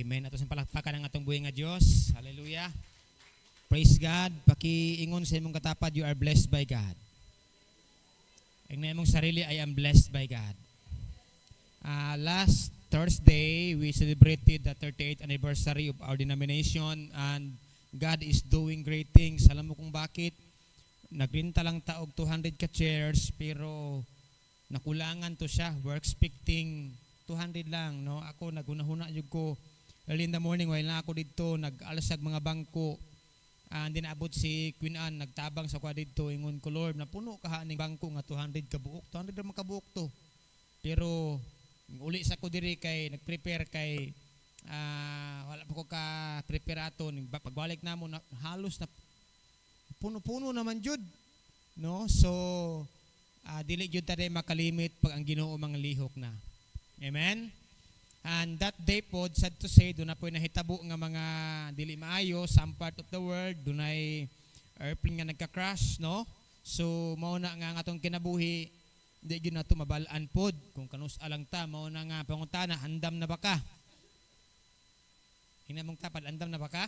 Amen. Ato sa palakpakan ng atong buhay nga Dios. Hallelujah. Praise God. Pakiingon sa imong katapad, you are blessed by God. Ang na imong sarili, I am blessed by God. Last Thursday, we celebrated the 38th anniversary of our denomination and God is doing great things. Alam mo kung bakit? Nagrinta lang taog 200 ka chairs pero nakulangan to siya. We're expecting 200 lang, no? Ako naghuna-huna jud ko early in the morning while na ako dito nag-alasag mga bangko. And then abot si Queen Anne nagtabang sa kwa dito ingon ko, Lord, napuno ka ning bangko nga 200 ka buok. 200 ra man ka buok to. Pero uli sa ko diri kay nag-prepare kay wala pa ko ka prepare aton pagbalik namo na, halos na puno-puno naman jud, no? So dili jud ta makalimit pag ang Ginoo mga lihok na. Amen? And that day po, sad to say, doon na po nahitabo nga mga dili maayo, some part of the world, doon ay airplane nga nagka-crash, no? So, mauna nga ang atong kinabuhi, hindi yun na ito mabalaan po. Kung kanus alang ta, mauna nga pangutana, andam na ba ka? Hinamang tapad, andam na ba ka?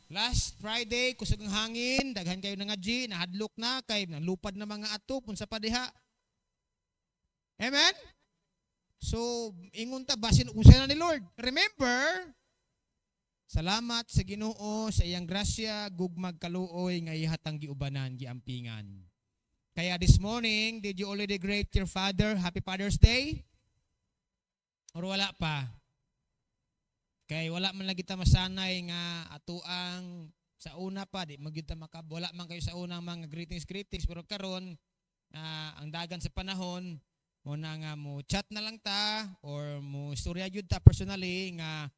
Last Friday, kusog ang hangin, daghan kayo nga G, nahadlok na, kay nalupad na mga ato, kung sa padiha. Amen? So, ingon ta basin usa na ni Lord. Remember, salamat sa Ginoo sa iyang grasya, gugmag kaluoy nga ihatang giubanan, giampingan. Kaya this morning, did you already greet your father? Happy Father's Day? Or wala pa? Kay wala man lang kita masanay nga atuang sa una pa, di magita wala man kayo sa unang mga greetings, pero karon ang dagan sa panahon, mo na nga mo chat na lang ta or mo istorya jud ta personally nga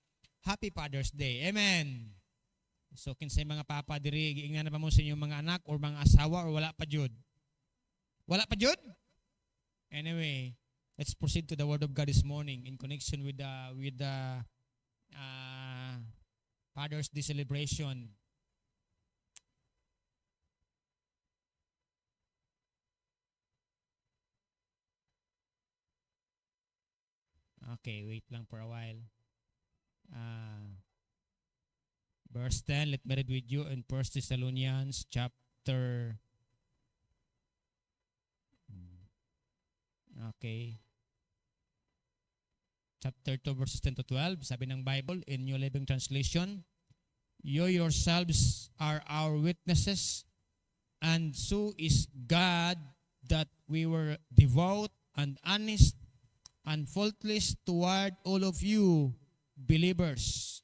Happy Father's Day. Amen. So kinsay mga papa diri giingnan na pa mo sa inyong mga anak or mga asawa or wala pa jud? Wala pa jud? Anyway, let's proceed to the word of God this morning in connection with the Father's Day celebration. Okay, wait lang for a while. Verse 10, let me read with you in 1 Thessalonians chapter. Okay. Chapter 2, verses 10 to 12. Sabi ng Bible in New Living Translation, you yourselves are our witnesses, and so is God that we were devout and honest and faultless toward all of you believers.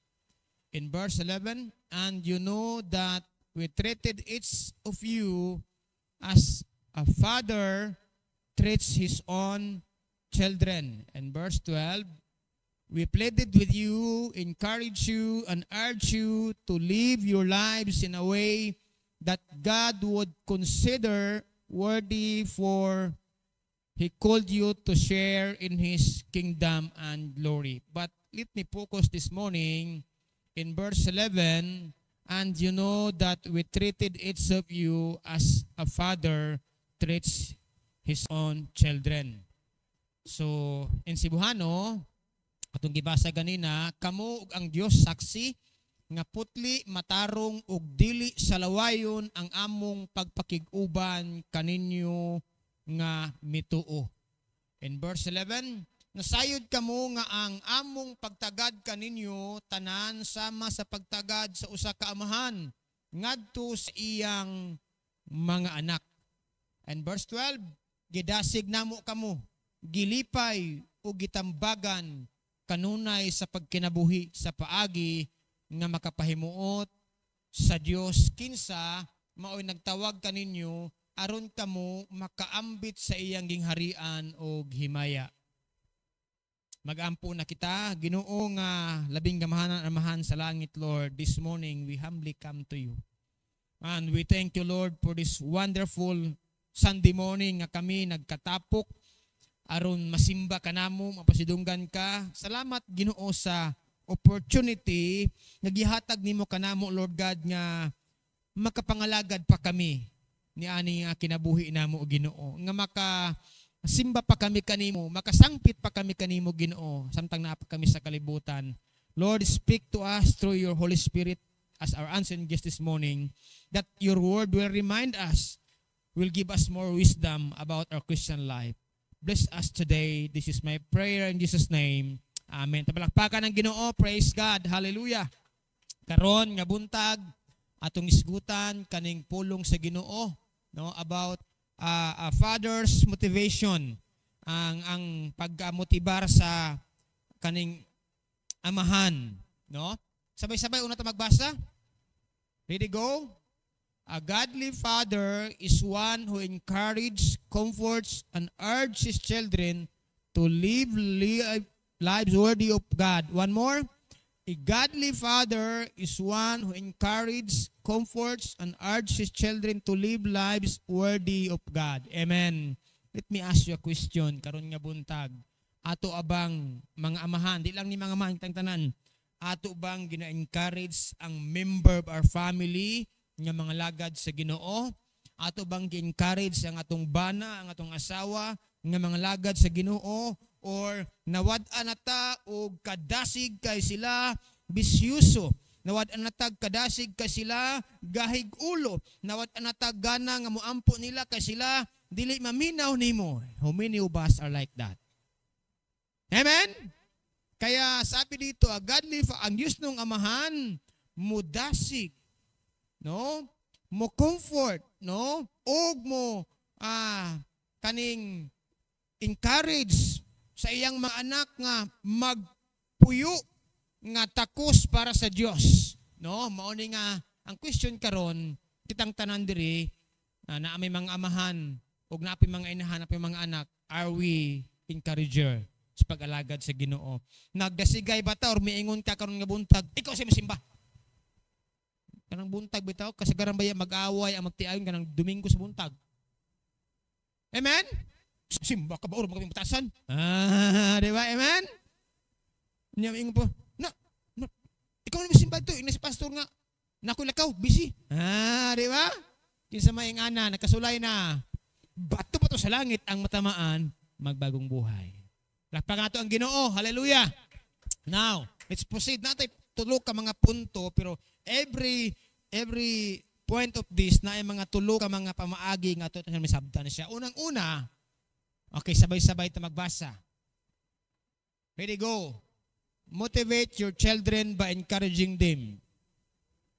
In verse 11, and you know that we treated each of you as a father treats his own children. In verse 12, we pleaded with you, encouraged you, and urged you to live your lives in a way that God would consider worthy, for He called you to share in His kingdom and glory. But let me focus this morning in verse 11, and you know that we treated each of you as a father treats his own children. So, in Cebuano, atong gibasa ganina, kamo ug ang Dios saksi nga putli, matarong ug dili sa lawayon ang among pagpakig-uban kaninyo nga mituo. In verse 11, nasayod kamo nga ang among pagtagad kaninyo tanan sama sa pagtagad sa usa ka amahan ngadto sa iyang mga anak. And verse 12, gidasig namo kamo, gilipay o gitambagan kanunay sa pagkinabuhi sa paagi nga makapahimuot sa Dios kinsa maoy nagtawag kaninyo aron kamo makaambit sa iyang gingharian o himaya. Mag-ampo na kita, Ginoo nga labing gamahanan amahan sa langit, Lord. This morning we humbly come to you. And we thank you, Lord, for this wonderful Sunday morning nga kami nagkatapok aron masimba kanamo, mapasidunggan ka. Salamat, Ginoo, sa opportunity nga gihatag nimo kanamo, Lord God, nga makapangalagad pa kami ni ani nga kinabuhi namo, Ginoo, nga makasimba pa kami kanimo, makasangpit pa kami kanimo, Ginoo, samtang naa pa kami sa kalibutan. Lord, speak to us through your Holy Spirit as our answering guest this morning, that your word will remind us, will give us more wisdom about our Christian life. Bless us today. This is my prayer in Jesus' name. Amen. Tapalakpakan ng Ginoo. Praise God. Hallelujah. Karon nga buntag, atong isgutan kaning pulong sa Ginoo, no, about a father's motivation, ang pagmotibar sa kaning amahan, no? Sabay-sabay una ta magbasa. Ready, go. A godly father is one who encourages, comforts, and urges his children to live lives worthy of God. One more. A godly father is one who encourages, comforts, and urges his children to live lives worthy of God. Amen. Let me ask you a question karon nga buntag. Ato abang mga amahan, di lang ni mga amahan tang tanan, ato bang gina-encourage ang member of our family nga mga lagad sa Ginoo? Ato bang gi-encourage ang atong bana, ang atong asawa nga mga lagad sa Ginoo? Or nawad-an nata og kadasig kay sila bisyuso, nawad-an nata kadasig kay sila gahig ulo, nawad-an nata gana nga moampo nila kay sila dili maminaw nimo? How many of us are like that? Amen? Kaya sabi dito, ang Diyos nung amahan, mudasig, no? Mo comfort, no? Og mo kaning encourage sa iyang mga anak nga magpuyo nga takos para sa Dios, no? Mao ni nga ang question karon, kitang tanan diri na may mga amahan ug naapay mga inahan, naapay mga anak, are we encourager sa pag-alagad sa Ginoo? Nagdasigay ba ta or miingon ka karon nga buntag, ikaw sa mosimba? Kanang buntag bitaw kasagaran baya mag-away ang magtiayon kanang Domingo sa buntag. Amen? Simba ka ba or magpimutasan? Di ba? Amen? Niya miingon po, ikaw na mosimba ito, ina si pastor nga, nakulakaw, busy. Di ba? Kinsa maing ana, nakasulay na, bato pa to sa langit ang matamaan, magbagong buhay. Lakpak nga ito ang Ginoo. Hallelujah. Now, let's proceed natin. Tulo ka mga punto, pero every point of this na ay mga tulo ka mga pamaagi nga ito may sabta na siya. Unang-una, okay, sabay-sabay ito magbasa. Ready, go. Motivate your children by encouraging them.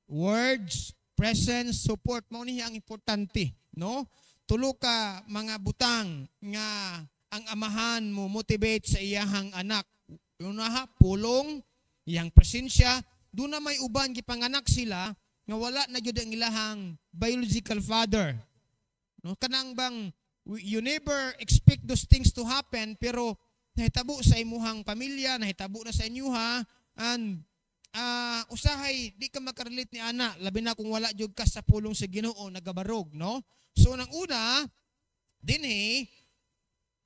Words, presence, support. Maunihi ang importante, no? Tulo ka mga butang nga ang amahan mo motivate sa iyahang anak. Unaha, pulong, iyang presensya. Doon na may uban, gipanganak sila, nga wala na yun ang ilahang biological father. No? Kanang bang, you never expect those things to happen, pero nahitabo sa imuhang pamilya, nahitabo na sa inyuha, and usahay, di ka makarelate ni ana, labi na kung wala yun ka sa pulong sa Ginoo, nagabarog, no? So, nang una,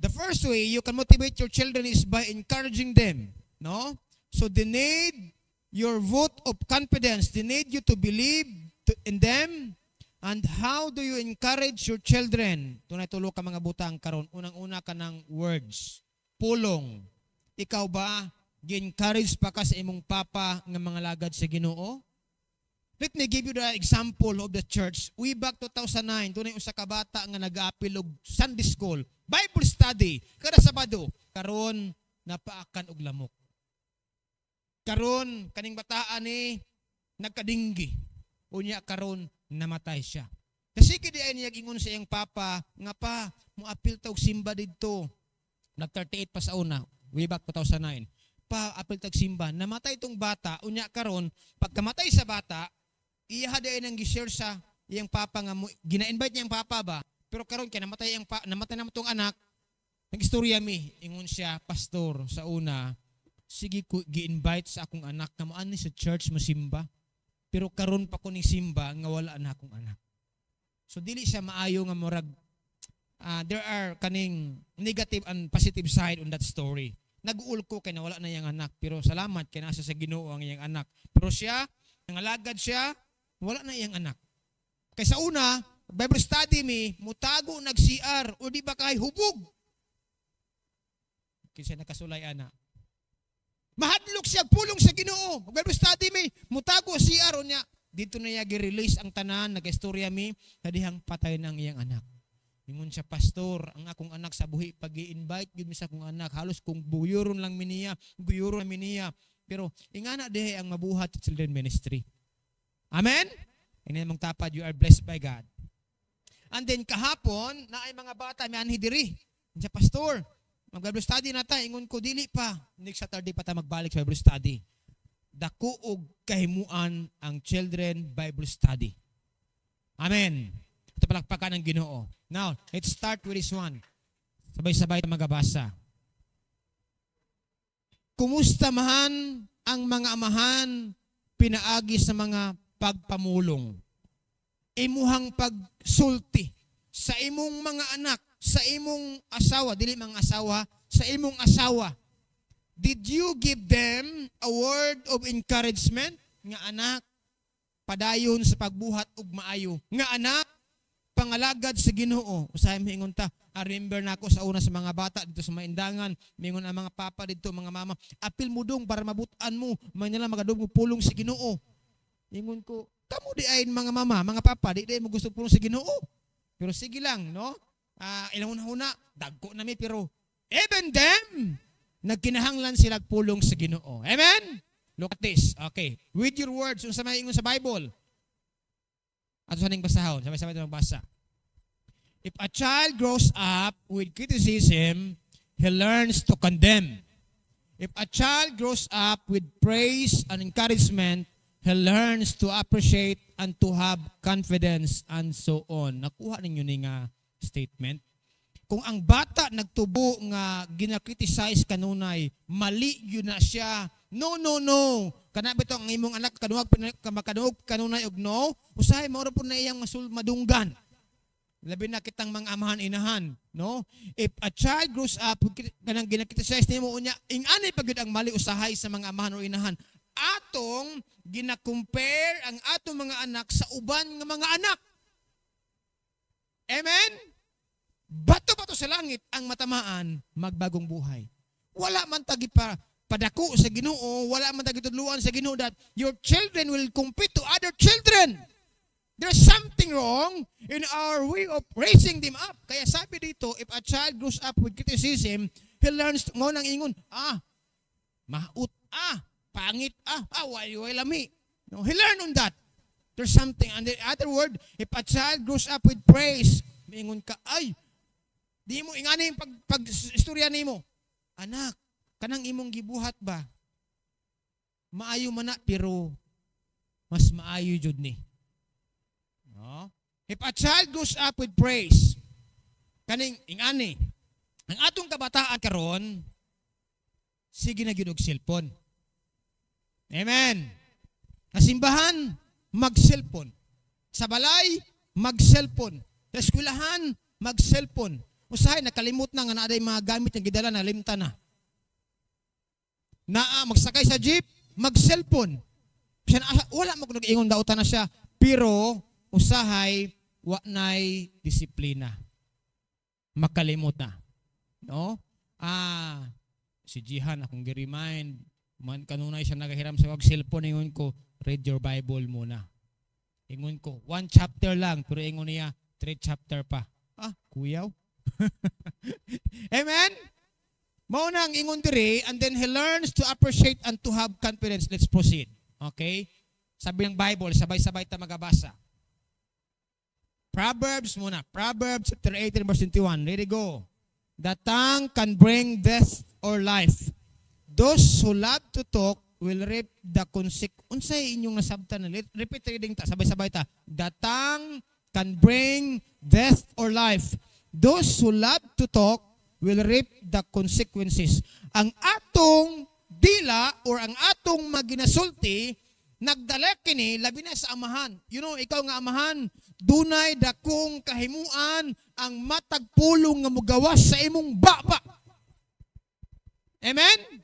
the first way you can motivate your children is by encouraging them, no? So they need your vote of confidence. They need you to believe in them. And how do you encourage your children? Tunay tulo ka mga butang karon. Unang-una ka ng words. Pulong. Ikaw ba gi-encourage pa ka sa imong papa nga mga lagad sa Ginoo? Let me give you the example of the church. Way back 2009, tunay usa ka bata nga nag-aapil og Sunday school, Bible study, kada Sabado. Karon napaakan og lamok. Karon kaning bataan ni nagkadinggi. Unya karon namatay siya. Kasi kidi ay niya gingon sa iyang papa nga pa moapil ta og simba didto. Nag-38 pa sa una, way back 2009. Pa apil tag simba, namatay itong bata. Unya karon pagkamatay sa bata, iya day nang gi-share sa iyang papa nga gina-invite niya ang papa ba. Pero karon kay namatay naman tong anak. Nag-istorya mi, ingon siya, pastor sa una, sige ko gi-invite sa akong anak na moani sa church masimba. Pero karon pa ko ni simba nga wala na akong anak. So dili siya maayo nga murag there are kaning negative and positive side on that story. Nag-uul ko kay nawala na iyang anak, pero salamat kay nasa sa Ginoo ang iyang anak. Pero siya, nangalagad siya, wala na iyang anak. Kay sa una, Bible study mi, mutago nag-CR o di ba kay hubog? Kinsa nakasulay ana. Mahadlok siya pulong sa Ginoo. Bible study mi, mutago si aron niya. Dito na niya gi-release ang tanan, nag-istorya mi, kadihang patay ng iyang anak. Ingon siya, pastor, ang akong anak sa buhi, pag-i-invite yun mi sa akong anak, halos kung guyuron lang miniya, guyuron lang miniya. Pero ingana dihe ang mabuhat sa children ministry. Amen? Ina mong tapad, you are blessed by God. And then kahapon, na ay mga bata, may anhi diri. Siya, pastor, mag-Bible study na ta, ingon ko, dili pa. Next Saturday pa ta magbalik sa Bible study. Dako og kahimuan ang children Bible study. Amen. Ito palakpakan ng Ginoo. Now, let's start with this one. Sabay-sabay na magabasa. Kumusta mahan ang mga amahan pinaagi sa mga pagpamulong? Imuhang pagsulti sa imong mga anak, sa imong asawa, dili mga asawa, sa imong asawa. Did you give them a word of encouragement? Nga anak, padayon sa pagbuhat ug maayo. Nga anak, pangalagad sa Ginoo. Usahay mo ingon ta, remember na ako sa una sa mga bata dito sa maindangan, mingon ang mga papa dito, mga mama, apil mo dong para mabutan mo, may nila magadong mo pulong sa Ginoo. Ingon ko, kamo di ay mga mama, mga papa, di mo gusto pulong sa Ginoo. Pero sige lang, no? Ilang una, dagko na mi, pero even them, nagkinahanglan sila pulong sa Ginoo. Amen? Look at this. Okay. With your words, yung sa ingon sa Bible. Ato sa ning basahon, sabay-sabay tayo magbasa. If a child grows up with criticism, he learns to condemn. If a child grows up with praise and encouragement, he learns to appreciate and to have confidence and so on. Nakuha ninyo ni nga statement. Kung ang bata nagtubo nga ginakriticize kanunay, mali yun na siya. No, no, no. Kanabi ito ang imong anak kaduhag kanunay og no, usahay mauro po na iyang madunggan. Labi na kitang mga amahan inahan, no? If a child grows up kanang ginakriticize nimo unya, ingani pagud ang mali usahay sa mga amahan o inahan. Atong gina-compare ang atong mga anak sa uban nga mga anak. Amen? Bato-bato sa langit ang matamaan, magbagong buhay. Wala man tagi padako sa Ginoo, wala man tagi tudluan sa Ginoo that your children will compete to other children. There's something wrong in our way of raising them up. Kaya sabi dito, if a child grows up with criticism, he learns mo nang ingon, maut, pangit, way lami. No, he learn on that. There's something. And the other word, if a child grows up with praise, ingon ka, di mo ingani pag-istorya nimo. Anak, kanang imong gibuhat ba? Maayo man na, pero mas maayo jud ni. No? If a child grows up with praise, kaning ingani, ang atong kabataan karon, sige na gyud og cellphone. Amen. Kasimbahan, mag-cellphone. Sa balay, mag-cellphone. Sa eskwelahan, mag-cellphone. Usahay, nakalimot na nga na aday mga gamit na gidala na limta na. Magsakay sa jeep, mag-cellphone. Wala mo kung nag-ingon dautan na siya. Pero, usahay, wanay disiplina. Makalimot na. No? Si Jihan, akong gi-remind, kanunay siya nagahiram sa mag-cellphone, ingon ko, read your Bible muna. Ingon ko, 1 chapter lang, pero ingon niya, 3 chapter pa. Kuyaw. Amen? Mauna ang ingon diri, and then he learns to appreciate and to have confidence. Let's proceed. Okay? Sabi ng Bible, sabay-sabay ta magabasa. Proverbs muna. Proverbs chapter 18 verse 21. Ready, go. The tongue can bring death or life. Those who love to talk will reap the consequence. Unsay inyong nasabtan na? Repeat reading ta. Sabay-sabay ta. The tongue can bring death or life. Those who love to talk will reap the consequences. Ang atong dila or ang atong maginasulti, nagdala kini labi na sa amahan. You know, ikaw nga amahan, dunay dakong kahimuan ang matagpulong nga mugawas sa imong baba. Amen?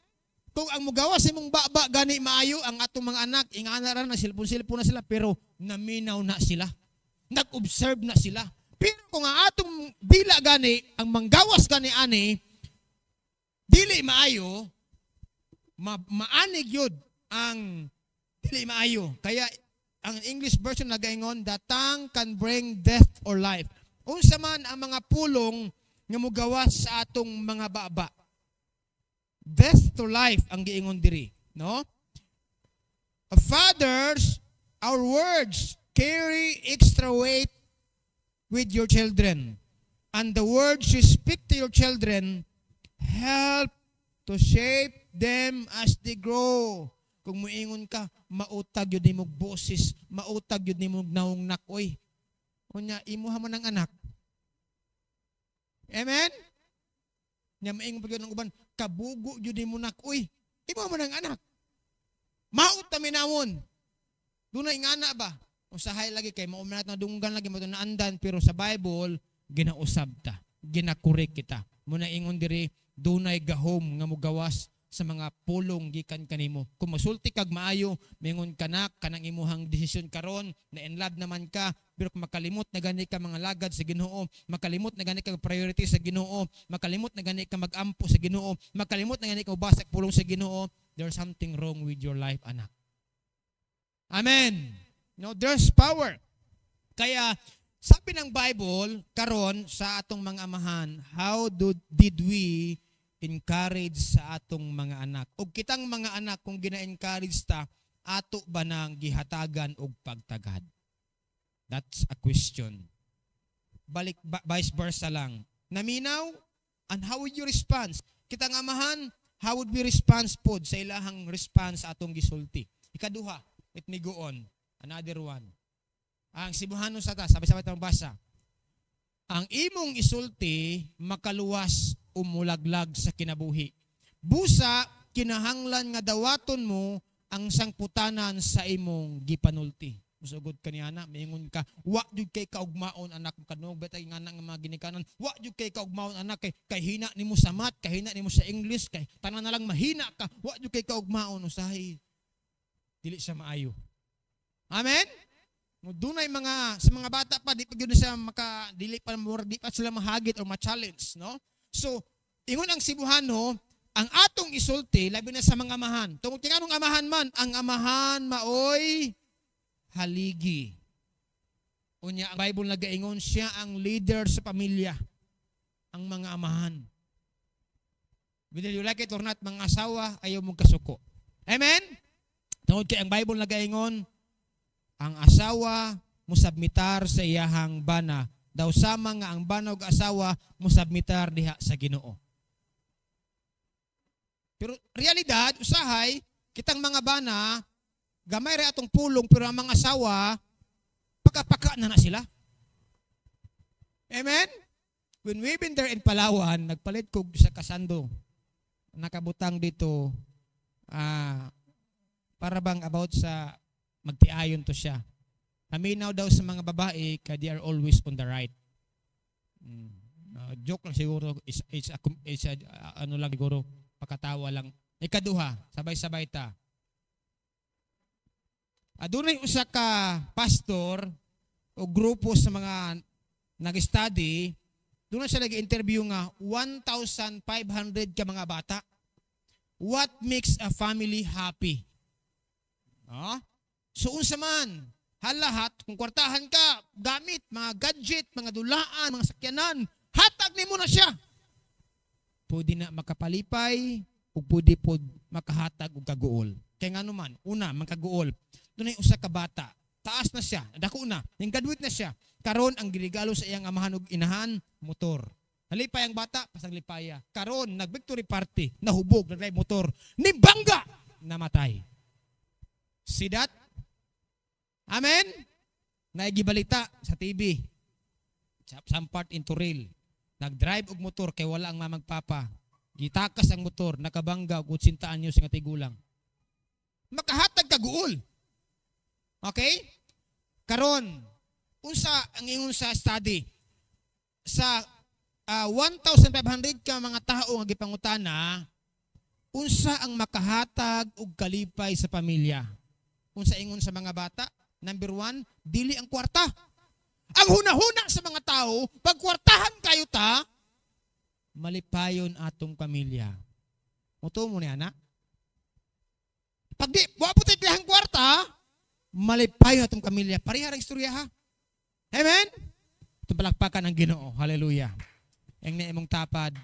Kung ang mugawas sa imong baba gani maayo ang atong mga anak, ingana ra na silpon-silpon na sila, pero naminaw na sila. Nag-observe na sila. Pero kung ang atong dila gani, ang manggawas gani ani, dili maayo, maanig yun ang dili maayo. Kaya ang English version nagaingon, the tongue can bring death or life. Unsa man ang mga pulong nga mogawas sa atong mga baba. Death to life ang giingon diri, no? Fathers, our words carry extra weight with your children. And the words you speak to your children help to shape them as they grow. Kung muingon ka, mautag yun ni mong boses, mautag yun ni mong naungnak, oy. Unya, imuha mo ng anak. Amen? Nya maingon pa yun ng uban, kabugo yun ni mong nak, oy. Imuha mo ng anak. Maut na minawon. Doon na ingana ba? Usahay lagi kay maumanat na dunggan lagi mo na andan, pero sa Bible, ginausab ta, ginakurek kita. Muna ingon diri, dunay gahom nga mugawas sa mga pulong gikan kanimo. Kung masulti kag maayo, mingon kanak kanang imuhang desisyon karon, na in love naman ka, pero kung makalimot na gani ka mga lagad sa Ginoo, makalimot na gani ka priority sa Ginoo, makalimot na gani ka magampo sa Ginoo, makalimot na gani ka ubasa pulong sa Ginoo, there's something wrong with your life, anak. Amen. No, there's power. Kaya sabi ng Bible karon sa atong mga amahan, how did we encourage sa atong mga anak? O kitang mga anak, kung gina-encourage ta, ato ba nang gihatagan og pagtagad? That's a question. Vice versa lang. Naminaw? And how would you respond? Kitang amahan, how would we respond pod sa ilahang response sa atong gisulti? Ikaduha, let me go on. Another one. Ang Sibuhano sa ta, sabay-sabay tayong basa. Ang imong isulti, makaluwas umulaglag sa kinabuhi. Busa, kinahanglan nga dawaton mo ang sangputanan sa imong gipanulti. Musugod ka niya na, maingon ka, wa jud kay kaugmaon anak kanog, betay nga nga mga ginikanan, wa jud kay kaugmaon anak, kay hina nimo sa math, kay hina nimo sa English, kay tanan na lang mahina ka, wa jud kay kaugmaon, usahay. Dili siya maayo. Amen? Dunay mga sa mga bata pa di pa gyud siya makadili pa di pa sila mahagit or ma-challenge, no? So, ingon ang Sibuhano, ang atong isulti labi na sa mga amahan. Tungod kay anong amahan man, ang amahan maoy haligi. Unya ang Bible nagaingon siya ang leader sa pamilya, ang mga amahan. Whether you like it or not, mga asawa ayaw mong kasuko. Amen? Tungod kay ang Bible nagaingon, ang asawa musabmitar sa iyahang bana. Daw sama nga ang bana ug asawa musabmitar diha sa Ginoo. Pero realidad, usahay, kitang mga bana, gamay ra atong pulong, pero ang mga asawa, paka-paka na sila. Amen? When we've been there in Palawan, nagpalit ko sa Kasando, nakabutang dito, para bang about sa magtiayon to siya. Naminaw daw sa mga babae, kaya they are always on the right. Joke lang siguro, it's a ano lang siguro, pakatawa lang. Ikaduha, sabay-sabay ta. Adunay usa ka pastor o grupo sa mga nag-study, doon siya nag-interview nga 1,500 ka mga bata. What makes a family happy? So unsa man, halahat, kung kwartahan ka, gamit, mga gadget, mga dulaan, mga sakyanan, hatag nimo na siya. Pwede na makapalipay, o pwede po makahatag o kaguol. Kaya nga naman, una, makaguol. Doon ay usa ka bata, taas na siya, dako na, yung graduate na siya. Karon ang giregalo sa iyang amahan ug inahan, motor. Nalipay ang bata, pasang lipaya. Karon, nag-victory party, nahubog, nag-drive motor, nibangga, namatay. See that? Amen? Naigibalita sa TV. Some part into real. Nag-drive og motor kay wala ang mamagpapa. Gitakas ang motor, nakabangga og 80 anyos nga tigulang. Makahatag kaguol. Okay? Karon, unsa ang ingon sa study? Sa 1,500 ka mga tao nga gipangutana, unsa ang makahatag og kalipay sa pamilya? Unsa ingon sa mga bata? Number 1, dili ang kwarta. Ang hunahuna sa mga tao, pag kwartahan kayo ta, malipayon atong pamilya. Muto mo ni anak? Pag di, wa po tayo tihang kwarta, malipayo atong kamilya. Pareha ang istorya ha. Amen? Ito palakpakan ang Ginoo. Hallelujah. Ang naimong tapad,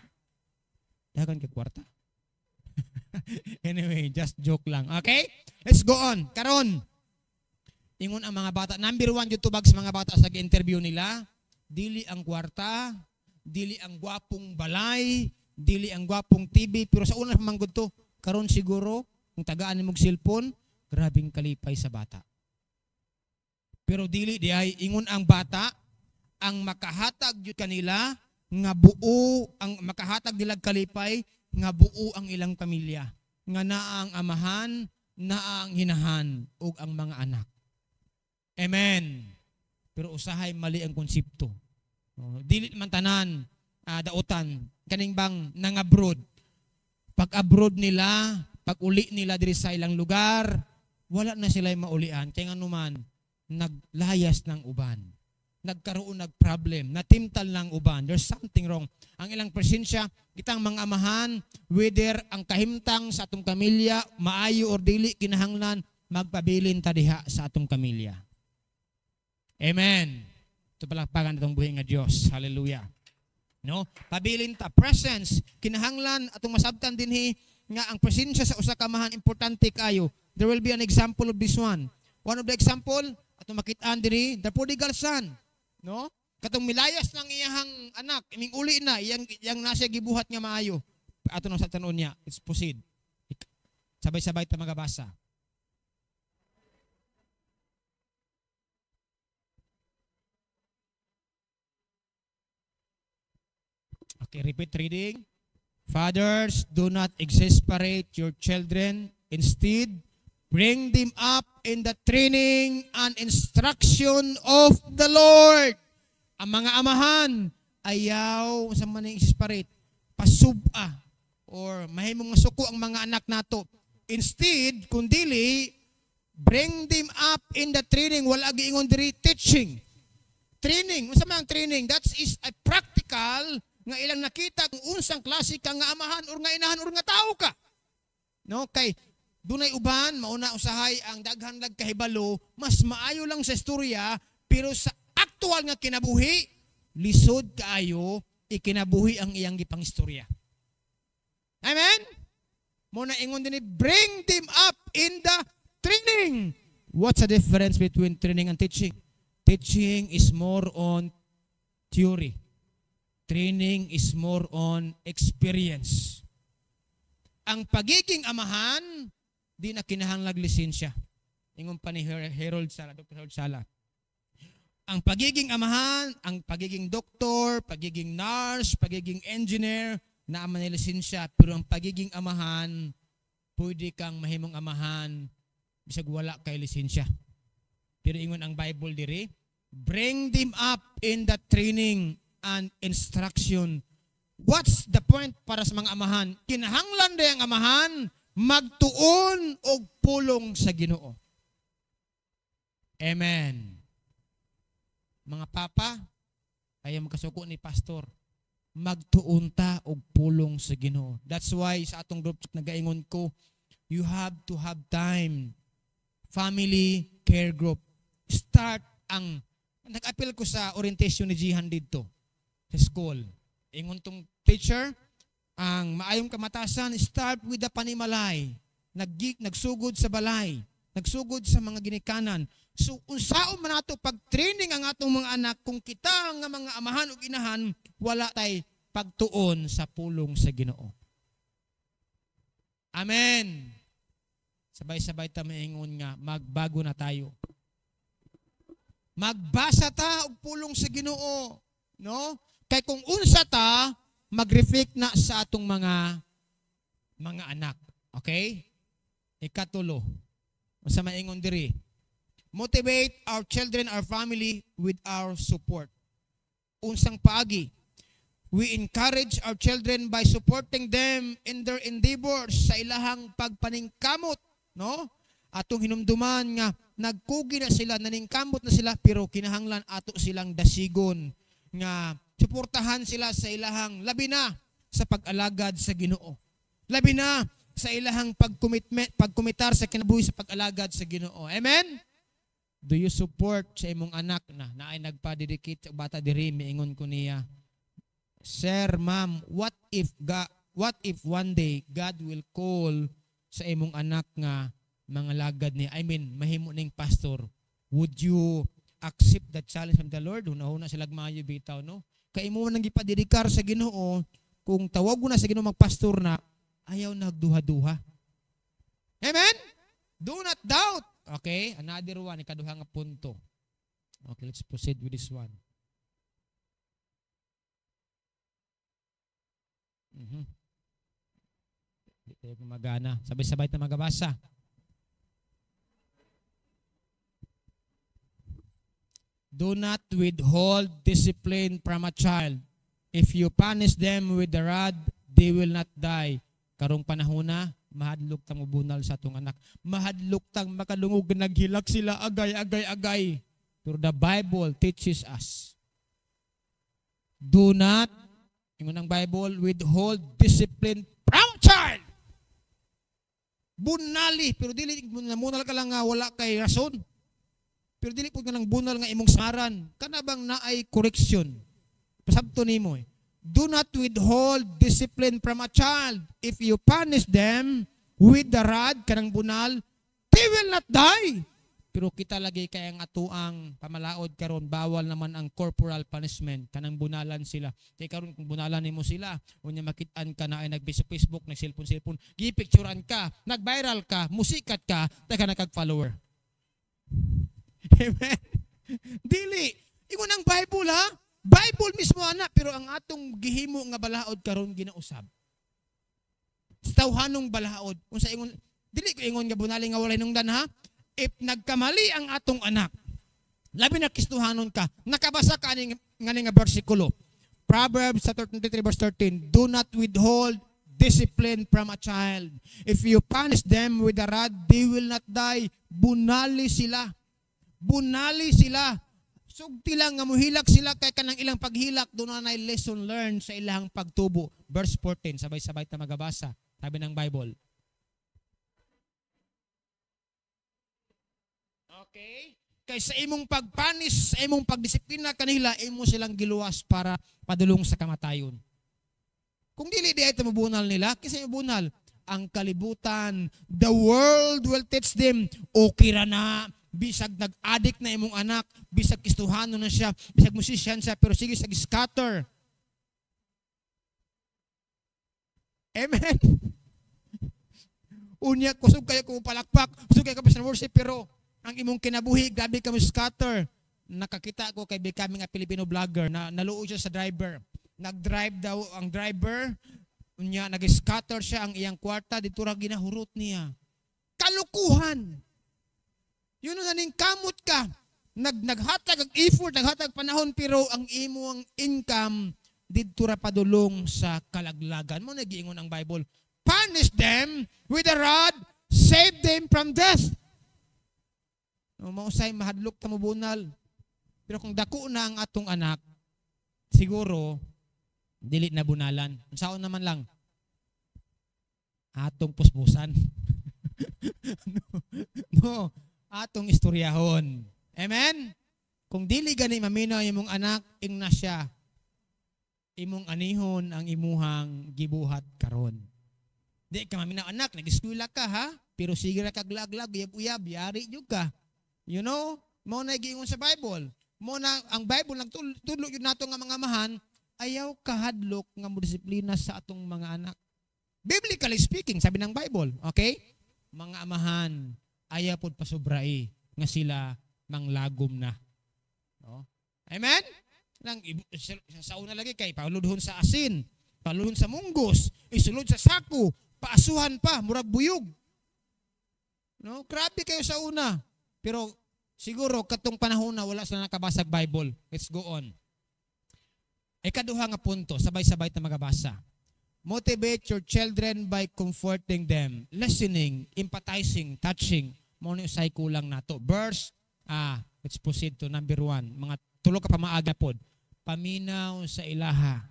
dagan ka kwarta. Anyway, just joke lang. Okay? Let's go on. Karon, ingon ang mga bata. Number 1 yung tubag sa mga bata sa interview nila. Dili ang kwarta, dili ang gwapong balay, dili ang gwapong TV. Pero sa una pamanggod to, karon siguro, kung tagaan mong cellphone, grabing kalipay sa bata. Pero dili di ay ingon ang bata, ang makahatag yun kanila, nga buo, ang makahatag nila kalipay, nga buo ang ilang pamilya. Nga naang amahan, naang hinahan, o ang mga anak. Amen. Pero usahay mali ang konsepto. Dili man tanan, dautan, kaning bang nang-abroad. Pag-abroad nila, pag-uli nila diri sa ilang lugar, wala na sila maulian. Kaya nga naman, naglayas ng uban. Nagkaroon nag-problem, natimtal ng uban. There's something wrong. Ang ilang presensya, kitang mga amahan, whether ang kahimtang sa atong pamilya, maayo or dili, kinahanglan, magpabilin ta diha sa atong pamilya. Amen. Ito palakpakan itong buhay nga Diyos. Hallelujah. No? Pabilin ta, presence, kinahanglan, atong masabtan dinhi, nga ang presensya sa usa ka amahan importante kayo. There will be an example of this one. One of the example, atong makitaan diri, the prodigal son. No? Katong milayas ng iyahang anak, iming uli na, yang nasa gibuhat nga maayo. Ato na sa tanon niya, let's proceed. Sabay-sabay ta magabasa. Okay, repeat reading. Fathers, do not exasperate your children. Instead, bring them up in the training and instruction of the Lord. Ang mga amahan, ayaw sa maning exasperate, pasuba, or mahimong masuko ang mga anak nato. Instead, kundili, bring them up in the training, wala giingon diri, teaching. Training, unsa man ang training? That is a practical nga ilang nakita kung unsang klase ka nga amahan or nga inahan or nga tao ka. No, kay dunay uban mauna usahay ang daghan lag kahibalo, mas maayo lang sa istorya, pero sa aktual nga kinabuhi, lisod kaayo ikinabuhi ang iyang gipang istorya. Amen. Mo na ingon dinhi, bring them up in the training. What's the difference between training and teaching? Teaching is more on theory. Training is more on experience. Ang pagiging amahan, di na kinahanglan lisensya. Ingon pa ni Harold Sala, Dr. Harold Sala. Ang pagiging amahan, ang pagiging doktor, pagiging nurse, pagiging engineer, naaman ni lisensya. Pero ang pagiging amahan, pwede kang mahimong amahan, bisag wala kay lisensya. Pero ingon ang Bible diri, bring them up in the training and instruction. What's the point para sa mga amahan? Kinahanglan day ang amahan magtuon og pulong sa Ginoo. Amen. Mga papa, ayaw magkasuko ni pastor, magtuon ta og pulong sa Ginoo. That's why sa atong group nagaingon ko, you have to have time. Family care group. Start ang nag-appeal ko sa orientation ni Jihan dito sa school. Ingon tong teacher, ang maayong kamatasan, start with the panimalay. Nagsugod sa balay. Nagsugod sa mga ginikanan. So, unsaon man nato pag-training ang atong mga anak kung kita nga mga amahan o inahan, wala tay pagtuon sa pulong sa Ginoo. Amen. Sabay-sabay ta maingon nga, magbago na tayo. Magbasa ta og pulong sa Ginoo. No? Kay kung unsa ta, mag-reflect na sa atong mga anak. Okay? Ikatulo. Unsa maingon diri? Motivate our children, our family with our support. Unsang paagi? We encourage our children by supporting them in their endeavors sa ilahang pagpaningkamot, no? Atong hinumduman nga nagkugi na sila, naningkamot na sila, pero kinahanglan ato silang dasigon nga suportahan sila sa ilahang labi na sa pag-alagad sa Ginoo. Labi na sa ilahang pagkumitar sa kinabuhi sa pag-alagad sa Ginoo. Amen? Do you support sa imong anak na ay nagpadidikit sa bata diri, miingon ko niya, Sir, ma'am, what if one day God will call sa imong anak nga mga lagad niya, I mean, mahimo ning pastor, would you accept that challenge from the Lord? Una-una sila maayo bitaw, no? Kay mo nang gipadedikar sa Ginoo, kung tawag mo na sa Ginoo magpastor na, ayaw nagduha-duha. Amen? Do not doubt. Okay? Another one, ikaduha nga punto. Okay, let's proceed with this one. Hindi tayo gumagana. Sabay-sabay na magabasa. Do not withhold discipline from a child. If you punish them with the rod, they will not die. Karong panahon na, mahadlok tang mubunal sa atong anak. Mahadlok tang makalungog, naghilak sila, agay. Pero the Bible teaches us, do not, yung ng Bible, withhold discipline from a child. Bunali, pero dili, munal ka lang nga, wala kay rason. Pero dili po nga ng bunal nga imong saran. Kana bang naay correction? Pasabto nimo eh. Do not withhold discipline from a child. If you punish them with the rod, kanang bunal, they will not die. Pero kita lagi kay ang atuang pamalaod karon, bawal naman ang corporal punishment, kanang bunalan sila. Kay karon kung bunalan nimo sila, unya makitaan ka na ay nag-Facebook, nag-cellphone, gipicturean ka, nag-viral ka, musikat ka, taka nakag-follower. Amen. Dili. Ingon ang Bible ha? Bible mismo ana, pero ang atong gihimo nga balaod karon ginausab. Sa tawhanong balaod. Unsa ingon, dili ko ingon nga bunali nga walay nungdan ha? If nagkamali ang atong anak, labi na Kristohanon ka, nakabasa ka nga bersikulo. Proverbs 33 verse 13, do not withhold discipline from a child. If you punish them with a rod, they will not die. Bunali sila. Bunali sila. Sugti lang nga muhilak sila kay kanang ilang paghilak, doon na lesson learned sa ilang pagtubo. Verse 14, sabay-sabay na magabasa. Sabi ng Bible. Okay? Kay sa imong pagpanis, sa imong pagdisiplina kanila, imo silang giluwas para padulong sa kamatayon. Kung dili di ay mabunal nila, kasi mabunal ang kalibutan, the world will teach them, okay ra na, bisag nag-addict na imong anak, bisag kistuhano na siya, bisag musisyan siya, pero sige sag scatter. Amen. Unya, kusog kayo kung palakpak, kusog kayo kapag sa worship, pero ang imong kinabuhi, gabi kami scatter. Nakakita ko kay becoming a Filipino vlogger, na naluoy siya sa driver. Nag-drive daw ang driver, unya, nag-scatter siya ang iyang kwarta, dito ra ginahurot niya. Kalukuhan! Yun nga ning kamot ka, naghatag ang effort, naghatag panahon, pero ang imong income, dito ra padulong sa kalaglagan. Mo nagiingon ang Bible, punish them with a rod, save them from death. No, mausay, mahadlok ta mo bunal. Pero kung dako na ang atong anak, siguro, dili na bunalan. Saan naman lang? Atong puspusan. no, atong istoryahon. Amen? Kung dili gani maminaw imong anak, ing na siya, imong anihon ang imuhang gibuhat karon. Di ka maminaw anak, nag-eskwela ka ha, pero sige ra kag lag-lag, uyab-uyab, yari jud ka. You know, mo na giingon sa Bible. Mo na ang Bible nagtudlo yun nato nga mga amahan, ayaw kahadlok nga modisiplina sa atong mga anak. Biblically speaking, sabi ng Bible, okay? Mga amahan, ayaw pod pasubrai nga sila manglagom na. No? Amen? Nang sa una lagi kay pauludhon sa asin, pauludhon sa munggos, isulod sa sako, paasuhan pa, murag buyog. No, grabe kayo sa una. Pero siguro katong panahon na wala sila nakabasag Bible. Let's go on. Ikaduha nga punto, sabay-sabay ta magabasa. Motivate your children by comforting them, listening, empathizing, touching. Mo ni usay kulang nato. Verse, let's proceed to number 1. Mga tulo ka pamaaga pod. Paminaw sa ilaha.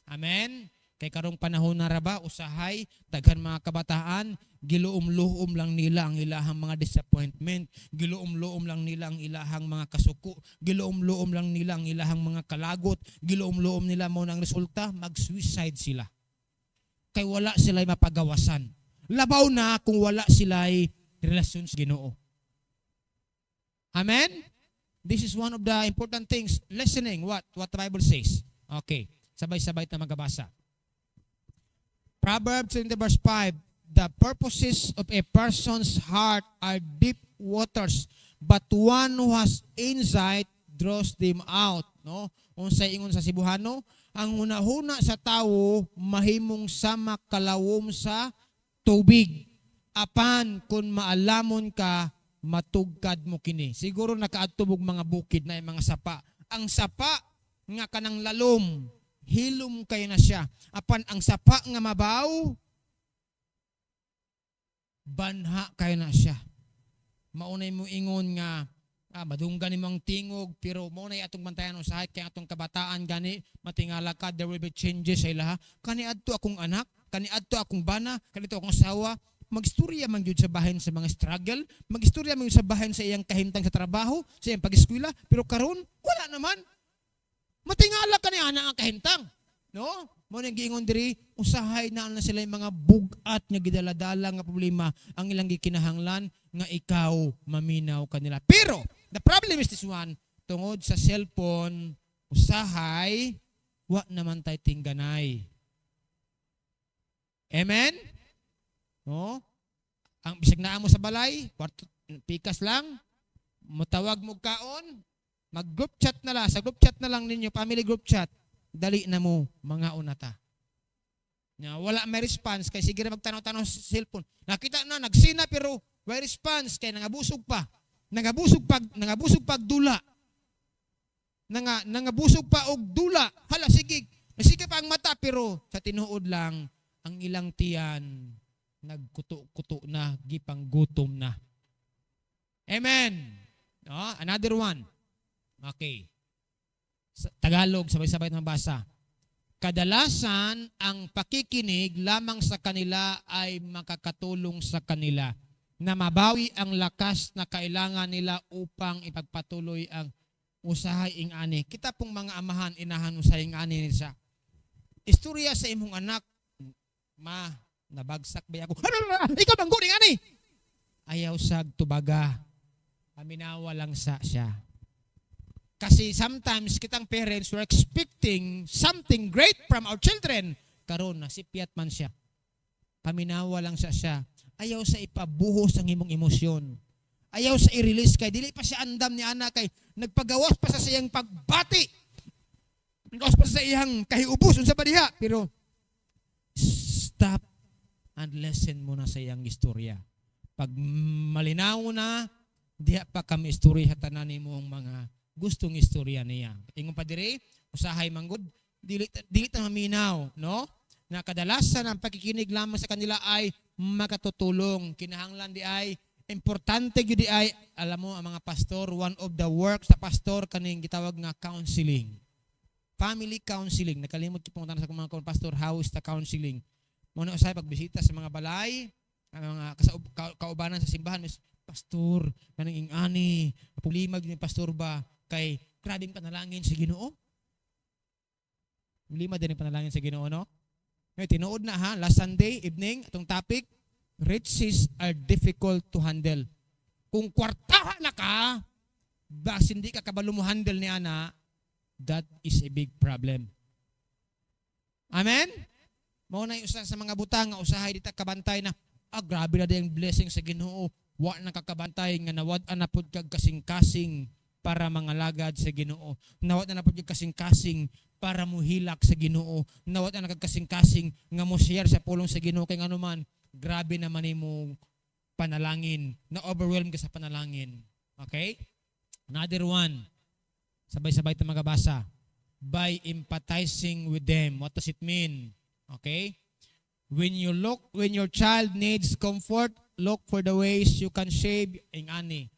Amen? Kay karong panahon na raba, usahay, daghan mga kabataan, giluom-luom lang nila ang ilahang mga disappointment, giluom-luom lang nila ang ilahang mga kasuko, giluom-luom lang nila ang ilahang mga kalagot, giluom-luom nila mo ng resulta, mag-suicide sila. Kay wala sila'y mapagawasan. Labaw na kung wala sila'y relasyon sa Ginoo. Amen? This is one of the important things. Listening, what the Bible says. Okay, sabay-sabay na magabasa. Proverbs 20 verse 5, the purposes of a person's heart are deep waters, but one who has insight draws them out. No? Unsay ingon sa Cebuano, ang hunahuna sa tawo mahimong sama kalawom sa tubig. Apan kung maalamon ka, matugkad mo kini. Siguro nakaadtubog mga bukid na mga sapa. Ang sapa nga kanang lalom, hilom kayo na siya. Apan ang sapa nga mabaw, banha kayo na siya. Maunay mo ingon nga, madunggan ni mong tingog, pero maunay atong bantayan usahay, kaya atong kabataan gani, matingala ka, there will be changes sa ilaha. Kani adto akong anak, kani adto akong bana, kani adto akong asawa, magistorya man gyud sa bahin sa mga struggle, magistorya man gyud sa bahin sa iyang kahimtang sa trabaho, sa iyang pag-eskwela, pero karon wala naman. Matingala ka ni ana ang kahintang. No? Mo nang giingon diri, usahay na sila yung mga bugat nga gidala-dala nga problema ang ilang gikinahanglan nga ikaw maminaw kanila. Pero the problem is this one, tungod sa cellphone, usahay wa naman tay tingganay. Amen? No? Ang bisag naa mo sa balay, kwarto pikas lang, motawag mo kaon, mag-group chat na lang. Sa group chat na lang ninyo, family group chat, dali na mo mga unata. Wala may response, kay sige na magtanaw-tanaw sa cellphone. Nakita na, nagsina pero may response, kay nangabusog pa. Nangabusog pag dula. Nangabusog pa og dula. Hala, sige. Sige pa ang mata, pero sa tinuod lang, ang ilang tiyan, nagkuto-kuto na, gipang gutom na. Amen. No? Another one. Okay. Tagalog, sabay-sabay na mabasa. Kadalasan, ang pakikinig lamang sa kanila ay makakatulong sa kanila na mabawi ang lakas na kailangan nila upang ipagpatuloy ang usahay ing ani. Kita pong mga amahan, inahan usahay ing ani nila. Istorya sa imong anak, nabagsak ba ako? Ikaw bang guning ani? Ayaw sag tubaga. Aminawa lang sa siya. Kasi sometimes kitang parents were expecting something great from our children. Karon nasipyat man siya. Paminawa lang sa siya. Ayaw sa ipabuhos ang imong emosyon. Ayaw sa i-release kay dili pa siya andam ni ana kay nagpagawas pa sa iyang pagbati. Nagagawas pa sa iyang kahiubos unsa pa diha. Pero stop and listen muna sa iyang istorya. Pag malinaw na, diha pa kami istorya sa tanan nimong mga gustong istorya niya. Ingon pa dire, usahay manggod, dili ta maminaw, no? Na kadalasan ang pakikinig lamang sa kanila ay makatutulong. Kinahanglan di ay importante gyud di ay, alam mo ang mga pastor, one of the works sa pastor kaning gitawag nga counseling. Family counseling. Nakalimot ko pong tanong sa mga pastor, how is the counseling? Muna usahay pagbisita sa mga balay, ang mga kaubanan sa simbahan, pastor, kanang ingani, pulimag ni pastor ba kay grabing panalangin sa Ginoo? Lima din ang panalangin sa Ginoo, no? Ngayon, tinuod na ha, last Sunday evening, itong topic, riches are difficult to handle. Kung kwartahan na ka, bas hindi ka kabalo mo handle ni ana, that is a big problem. Amen? Mao na usa sa mga butang nga usahay dita kabantay na, grabe na dayang blessing sa Ginoo. Wa na kakabantay nga nawad-an na pud kag kasing-kasing para mangalagad sa Ginoo. Nawad na pud kag kasing-kasing para muhilak sa Ginoo. Nawad na kag kasing-kasing nga mo share sa pulong sa Ginoo kay nganuman grabe naman imong panalangin, na overwhelmed ka sa panalangin. Okay? Another one. Sabay-sabay ta magabasa. By empathizing with them. What does it mean? Okay? When your child needs comfort, look for the ways you can shave ang ani.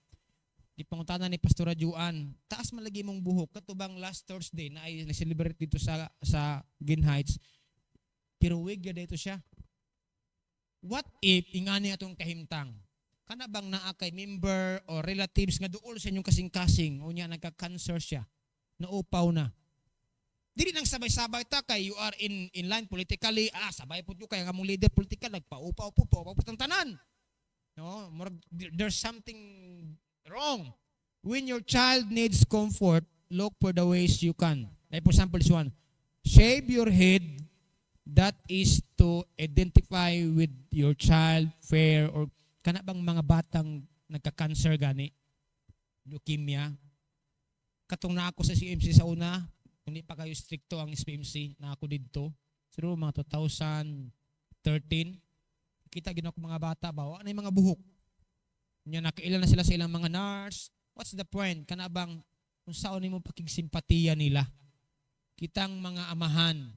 Di pangutana ni Pastor Juan, taas malagi mong buhok. Katubang last Thursday na ay na-celebrate dito sa Gin Heights. Pero wig ya dito siya. What if ingani atong kahimtang? Kana bang naa kay member or relatives nga duol sa inyong kasing-kasing o niya nagka-cancer siya, naupaw na. Dili nang sabay-sabay ta kay you are in line politically, sabay po nyo kay nga mong leader political, nagpaupaw po ang tanan. No? There's something wrong. When your child needs comfort, look for the ways you can. Like for example, this one, shave your head. That is to identify with your child, fair, or kana bang mga batang nagka-cancer gani, leukemia. Katong na ako sa CMC sa una, hindi pa kayo stricto ang SPMC, na ako dito. Siguro mga 2013, kita ginawa ko mga bata, bawa na yung mga buhok. Nakailan na sila sa ilang mga nurse. What's the point? Kana bang kung saan mo pakigsimpatiya nila? Kitang mga amahan,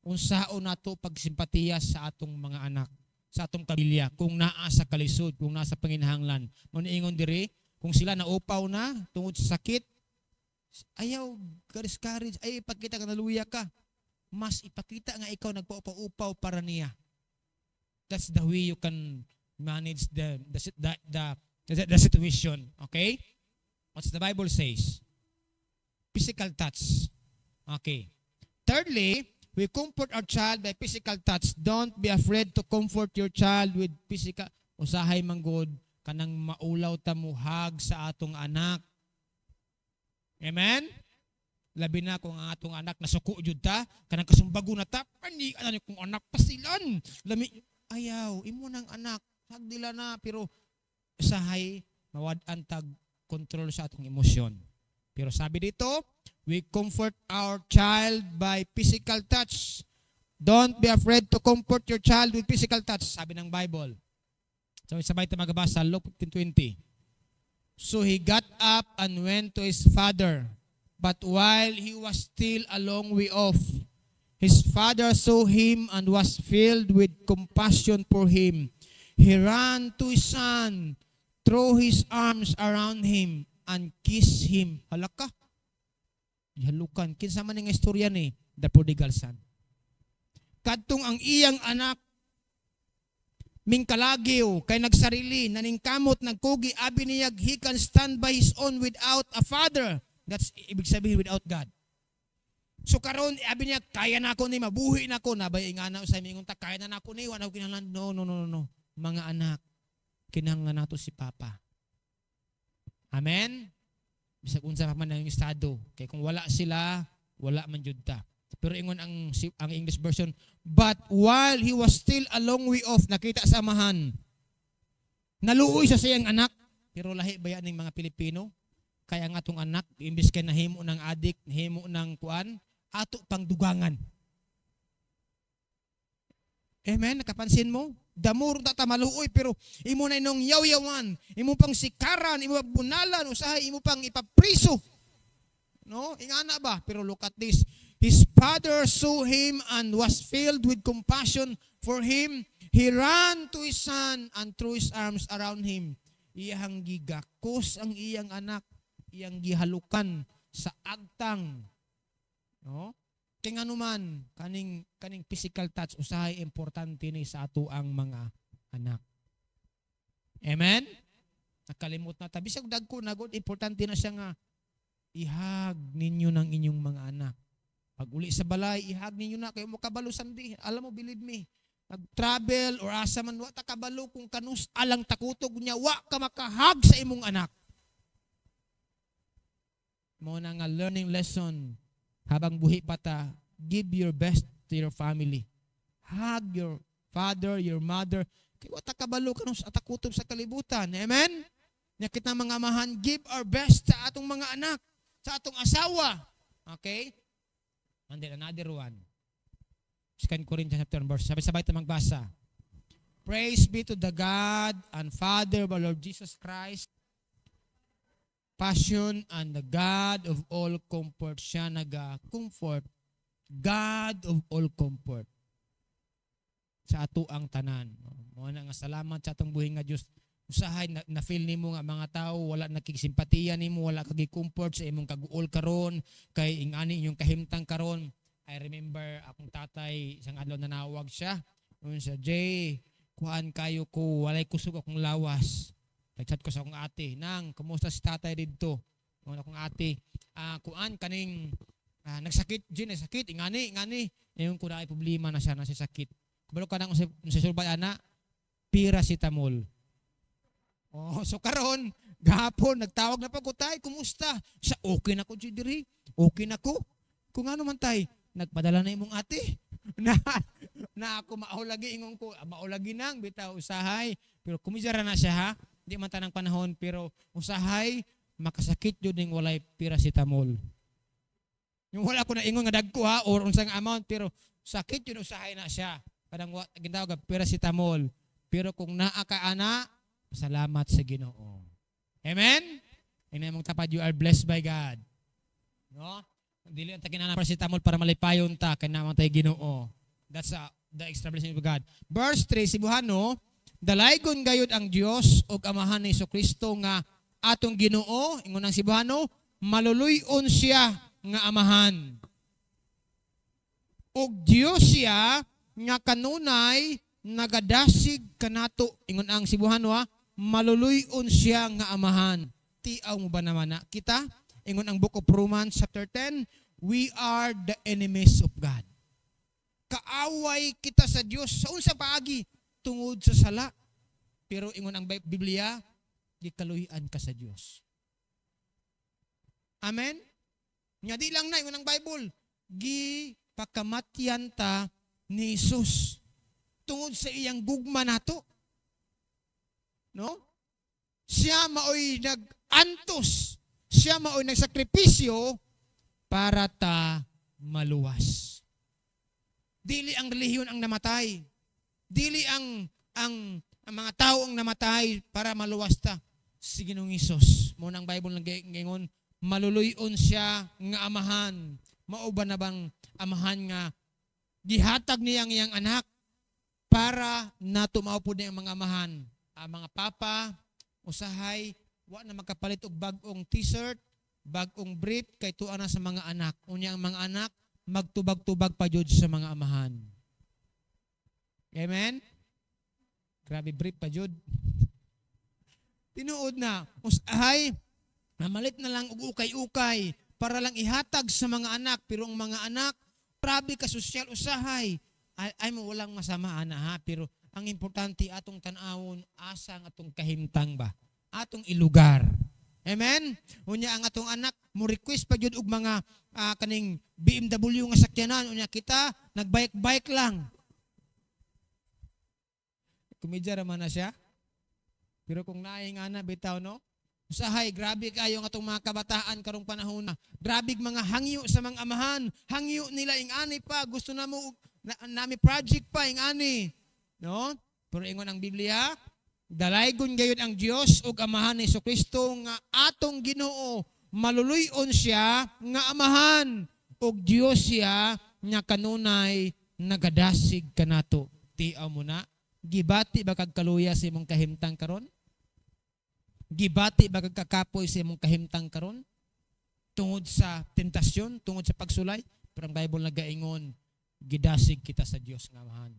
kung saan nato pagsimpatiya sa atong mga anak, sa atong kabilya, kung naa sa kalisod, kung nasa panginahanglan. Maniingon diri, kung sila naupaw na, tungod sa sakit, ayaw, discourage, ay ipakita ka, naluya ka. Mas ipakita nga ikaw nagpaupaw-upaw para niya. That's the way you can manage the situation. Okay? What the Bible says? Physical touch. Okay. Thirdly, we comfort our child by physical touch. Don't be afraid to comfort your child with physical. Usahay manggod kanang maulaw ta mo hug sa atong anak. Amen? Labi na kung ang atong anak nasuko jud ta, kanang kasumbago na ta, pani ano kung anak pasilan. Lami ayaw imo nang anak, hagdila na pero usahay mawad-an tag control sa atong emosyon. Pero sabi dito, we comfort our child by physical touch. Don't be afraid to comfort your child with physical touch, sabi ng Bible. So sabay tayo magbasa, Luke 15:20. So he got up and went to his father. But while he was still a long way off, his father saw him and was filled with compassion for him. He ran to his son, threw his arms around him, and kissed him. Halaka. Halukan. Kinsa man nga istorya ni the prodigal son. Kadtong ang iyang anak mingkalagyo kay nagsarili, naningkamot, nagkugi, abi niyag, he can stand by his own without a father. That's ibig sabihin without God. So karon abi niya, kaya na ako ni, mabuhi na ako, nabay nga na sa mingon ta, kaya na ako ni, wala ko kinahanglan. No. Mga anak, kinahanglan nato si Papa. Amen? Bisag unsa pa man ang estado. Kaya kung wala sila, wala man jud ta. Pero ingon ang English version, but while he was still a long way off, nakita sa amahan, naluoy sa siyang anak, pero lahi ba yan ng mga Pilipino? Kaya nga itong anak, imbis kay nahimo ng adik, nahimo ng kuan, ato pang dugangan. Amen? Nakapansin mo? Damuro tata maluoy, pero imo na inong yaw-yawan, imo pang sikaran, imo pang bunalan, usahay, imo pang ipapriso. No? Ingana ba? Pero look at this. His father saw him and was filled with compassion for him. He ran to his son and threw his arms around him. Iyang gigakos ang iyang anak, iyang gihalukan sa agtang. No? Kaya nga naman, kaning physical touch, usahay importante ni sa ato ang mga anak. Amen? Nakalimut na tabi. Bisag dagko na God, importante na siya nga, ihag ninyo ng inyong mga anak. Pag uli sa balay, ihag ninyo na, kayo mo kabalo sandi. Alam mo, believe me, nag-travel or asa man, wa ta kabalo kung kanus alang takutog niya, wa ka makahag sa imong anak. Mo na nga learning lesson, habang buhi pa ta, give your best to your family. Hug your father, your mother. Kaya wa ta kabalo kanus atakutob sa kalibutan. Amen? Nya kita mga amahan, give our best sa atong mga anak, sa atong asawa. Okay? And then another one. 2 Corinthians chapter 1 verse. Sabay-sabay tayo magbasa. Praise be to the God and Father of our Lord Jesus Christ. Passion and the God of all comfort. Siya naga-comfort. God of all comfort. Sa ato ang tanan. Muna nga salamat sa atong buhi nga Diyos. Usahay na-feel nimo nga mga tao wala nakigsimpatiya nimo, wala kagi comfort sa imong kaguol karon, kay ingani inyong kahimtang karon. I remember akong tatay, isang adlaw na nawag siya. Noon siya, Jay, kuhaan kayo ko, walay kusog akong lawas. Nag-chat ko sa akong ate, Nang, kumusta si tatay dito? Noon akong ate, kuhaan kaning, nagsakit, Jay, nagsakit, ingani. Ngayon ko na ay problema na siya, nasa sakit. Kabalo ka nang sa sulbay, paracetamol. So karon, gahapon, nagtawag na pa ko, tay, kumusta? Sa okay na ko, Jay, okay na ko. Kung ano man tay, nagpadala na imong ate. na ako maulagi ingon ko, maulagi nang bitaw usahay. Pero kumizara na siya ha. Di man tanang panahon pero usahay makasakit jud ning walay paracetamol. Yung wala ko na ingon nga dagko ha or unsang amount pero sakit jud usahay na siya. Kadang gitawag paracetamol. Pero kung naa ka ana, salamat sa Ginoo. Amen. Ina mong tapad, you are blessed by God. No? Dili ang taginana paracetamol para malipayon ta kay namang tay Ginoo. That's the establishment of God. Verse 3 sibuhano, dalaygon gayud ang Dios ug amahan ni Jesucristo nga atong Ginoo, ingon ang sibuhano, maluluy-on siya nga amahan. Ug Dios siya nga kanunay nagadasig kanato, ingon ang sibuhano maluluy-on siya nga amahan. Tiaw mo ba naman na kita? Ingon ang Book of Romans chapter 10, we are the enemies of God. Kaaway kita sa Dios sa unsa paagi tungod sa sala. Pero ingon ang Biblia, gikaluy-an ka sa Dios. Amen. Nya di lang na ingon ang Bible, gipakamatyan ta ni Jesus tungod sa iyang gugma nato. No? Siya maoy nag-antos. Siya maoy nagsakripisyo para ta maluwas. Dili ang relihiyon ang namatay. Dili ang mga tao ang namatay para maluwas ta. Si Ginoong Hesus. Muna ang Bible nag-ingon, maluluyon siya nga amahan. Mao ba na bang amahan nga gihatag niya ang iyang anak para nato maupod niya ang mga amahan. Ang mga papa, usahay, wa na makapalit og bag-ong t-shirt, bag-ong brief kay tuwa na sa mga anak. Unya ang mga anak magtubag-tubag pa jud sa mga amahan. Amen. Grabe brief pa jud. Tinuod na usahay namalit na lang og ukay-ukay para lang ihatag sa mga anak pero ang mga anak grabe ka sosyal usahay. Ay mo walang masama ana ha pero ang importante atong tan-awon asa ang atong kahimtang ba? Atong ilugar. Amen? Unya ang atong anak, mo request pa jud og mga kaning BMW nga sakyanan. Unya kita, nagbayek-bayek lang. Kumidya raman na siya. Pero kung naay nga na, bitaw no? Usahay, grabe kayo ang atong mga kabataan karong panahon na. Grabe mga hangyo sa mga amahan. Hangyo nila ing ani pa. Gusto na mo, nami project pa ing ani. No? Pero ingon ang Biblia, dalaygon gayud ang Dios ug amahan ni Jesucristo nga atong Ginoo, maluluyon siya nga amahan ug Dios siya nga kanunay nagadasig kanato. Tiaw mo na, gibati ba kag kaluya sa imong kahimtang karon? Gibati ba kag kakapoy sa imong kahimtang karon? Tungod sa tentasyon, tungod sa pagsulay, pero ang Bible nagaingon, gidasig kita sa Dios nga amahan.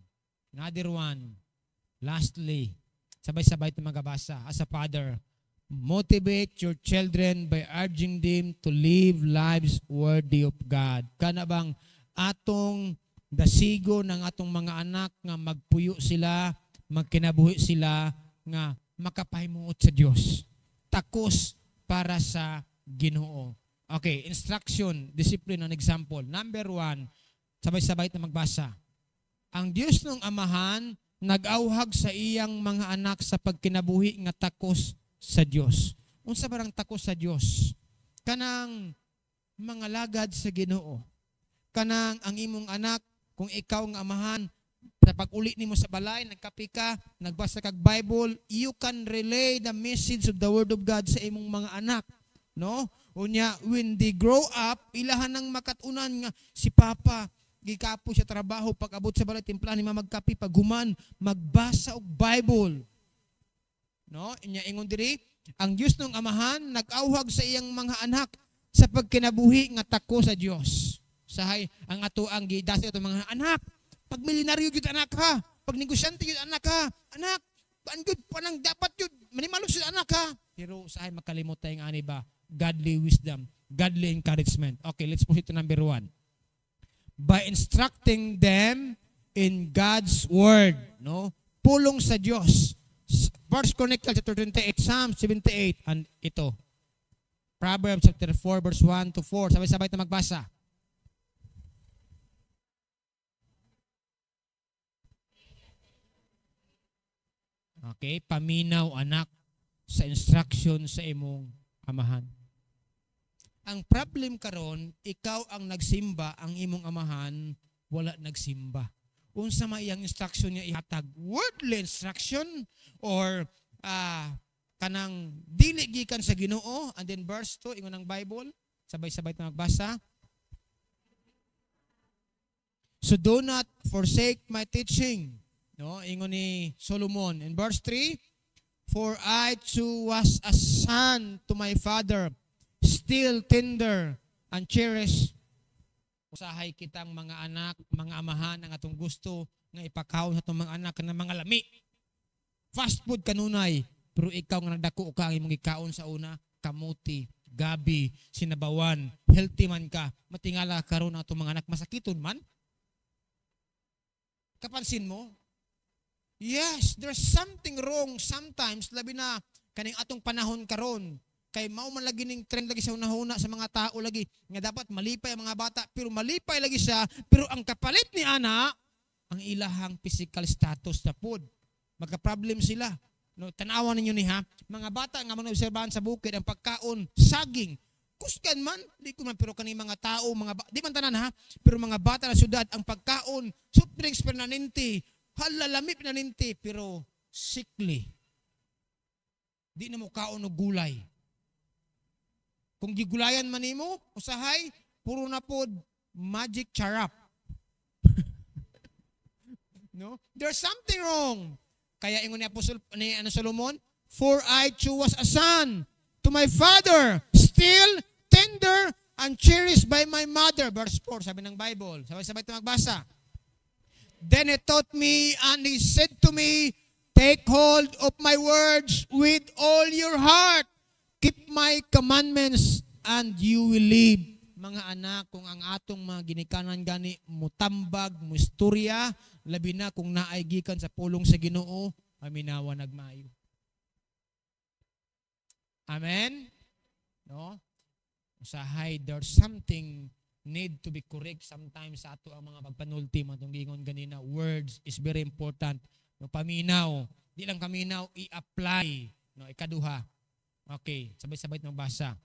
Another one, lastly, sabay-sabay ito magabasa. As a father, motivate your children by urging them to live lives worthy of God. Kana bang atong dasigo ng atong mga anak nga magpuyo sila, magkinabuhi sila, nga makapahimuot sa Diyos. Takos para sa Ginoo. Okay, instruction, discipline, an example. Number 1, sabay-sabay ito magbasa. Ang Diyos ng amahan, nag-auhag sa iyang mga anak sa pagkinabuhi nga takos sa Dios. Unsa barang takos sa Dios? Kanang mga lagad sa Ginoo. Kanang ang imong anak, kung ikaw nga amahan, sa pag-uli nimo sa balay, nagkapi ka, nagbasa kag Bible, you can relay the message of the Word of God sa imong mga anak. No? Unya, when they grow up, ilahan ng makatunan nga si Papa, gikapo siya trabaho, pag abot sa balay, timpla ni magkapi, pag human, magbasa og Bible. No? Inya ingon diri, ang Dios ng amahan, nag-auhag sa iyang mga anak sa pagkinabuhi nga tako sa Dios. Usahay ang ato ang gidasig ato mga anak. Pag milyonaryo gyud anak ha, pag negosyante gyud anak ha, anak, paan gyud panang dapat gyud manimalo sa anak ha. Pero usahay makalimot tay nga ani ba? Godly wisdom, godly encouragement. Okay, let's proceed to number 1. By instructing them in God's word, no? Pulong sa Dios. 1 Chronicles chapter 28, Psalm 78, and ito. Proverbs chapter 4 verse 1 to 4. Sabay-sabay na magbasa. Okay, paminaw anak sa instruction sa imong amahan. Ang problem karon, ikaw ang nagsimba, ang imong amahan wala nagsimba. Unsa may iyang instruction niya ihatag? Wordly instruction or kanang dili gikan sa Ginoo, and then verse 2 ingon ng Bible, sabay-sabay ta magbasa. So do not forsake my teaching. No, ingon ni Solomon in verse 3, for I too was a son to my father, still tender and cherished. Usahay kitang mga anak, mga amahan ang atong gusto nga ipakaon sa atong mga anak ng mga lami. Fast food kanunay, pero ikaw nga nagdako ka ang imong gikaon sa una, kamuti, gabi, sinabawan, healthy man ka, matingala karon ang atong mga anak masakiton man. Kapansin mo? Yes, there's something wrong sometimes, labi na kaning atong panahon karon. Kay mao man lagi ning trend lagi sa unahuna sa mga tao lagi nga dapat malipay ang mga bata, pero malipay lagi siya, pero ang kapalit ni ana ang ilahang physical status na pod. Magka-problem sila. No, tanawan ninyo ni ha, mga bata nga manobserbahan sa bukid ang pagkaon saging. Kusgan man, di ko man, pero kani mga tao, di man tanan ha, pero mga bata na syudad ang pagkaon, soft drinks permanente, halalami permanente, pero sickly. Di na mo kaon og gulay. Kung gigulayan man nimo, usahay, puro na pod magic charap. No? There's something wrong. Kaya ingon ni Apostol ni Solomon, for I too was a son to my father, still tender and cherished by my mother. Verse 4, sabi ng Bible. Sabay-sabay ito magbasa. Then he taught me and he said to me, take hold of my words with all your heart. Keep my commandments and you will live. Mga anak, kung ang atong mga ginikanan gani mutambag, musturya, labi na kung naay gikan sa pulong sa Ginoo, paminawa nagmayo. Amen? No? Usahay, there's something need to be correct sometimes sa ato ang mga pagpanulti, matong gingon ganina, words is very important. No, paminaw, di lang paminaw, i-apply. No, ikaduha. Okay, sabay-sabay ng basa.